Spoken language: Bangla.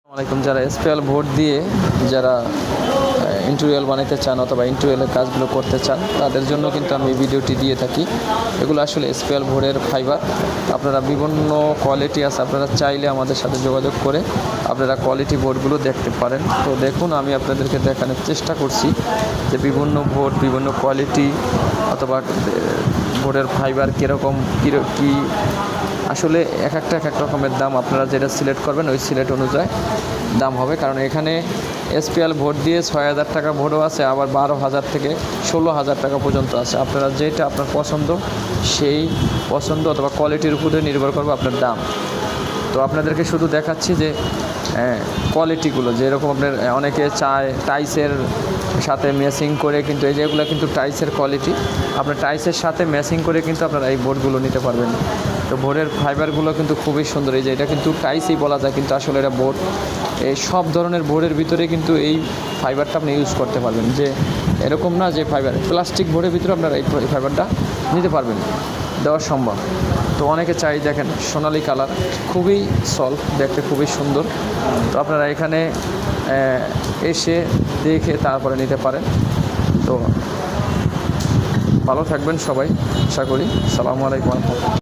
আসসালামাইকুম। যারা এসপিএল বোর্ড দিয়ে যারা ইন্টেরিয়র বানাতে চান অথবা ইন্টেরিয়রের কাজগুলো করতে চান তাদের জন্য কিন্তু আমি এই ভিডিওটি দিয়ে থাকি। এগুলো আসলে এসপিএল বোর্ডের ফাইবার। আপনারা বিভিন্ন কোয়ালিটি আছে, আপনারা চাইলে আমাদের সাথে যোগাযোগ করে আপনারা কোয়ালিটি বোর্ডগুলো দেখতে পারেন। তো দেখুন, আমি আপনাদেরকে দেখানোর চেষ্টা করছি যে বিভিন্ন বোর্ড, বিভিন্ন কোয়ালিটি অথবা বোর্ডের ফাইবার কীরকম কী আসলে এক এক রকমের দাম। আপনারা যেটা সিলেক্ট করবেন ওই সিলেক্ট অনুযায়ী দাম হবে, কারণ এখানে এসপিএল বোর্ড দিয়ে 6,000 টাকা বোর্ডও আছে, আবার 12,000 থেকে 16,000 টাকা পর্যন্ত আছে। আপনারা যেটা আপনার পছন্দ সেই পছন্দ অথবা কোয়ালিটির উপরে নির্ভর করবে আপনার দাম। তো আপনাদেরকে শুধু দেখাচ্ছি যে কোয়ালিটিগুলো যেরকম আপনার অনেকে চায় টাইসের সাথে ম্যাচিং করে, কিন্তু এই যেগুলো কিন্তু টাইসের কোয়ালিটি, আপনার টাইসের সাথে ম্যাচিং করে কিন্তু আপনারা এই বোর্ডগুলো নিতে পারবেন। তো বোর্ডের ফাইবারগুলো কিন্তু খুবই সুন্দর। এই যে এটা কিন্তু টাইসই বলা যায়, কিন্তু আসলে এটা বোর্ড। এই সব ধরনের বোর্ডের ভিতরে কিন্তু এই ফাইবারটা আপনি ইউজ করতে পারবেন, যে এরকম না যে ফাইবার প্লাস্টিক বোর্ডের ভিতরে আপনারা এই ফাইবারটা নিতে পারবেন, দেওয়া সম্ভব। তো অনেকে চাই, দেখেন সোনালি কালার, খুবই সফট, দেখতে খুবই সুন্দর। তো আপনারা এখানে এসে দেখে তারপরে নিতে পারেন। তো ভালো থাকবেন সবাই, আশা করি। আসসালামু আলাইকুম।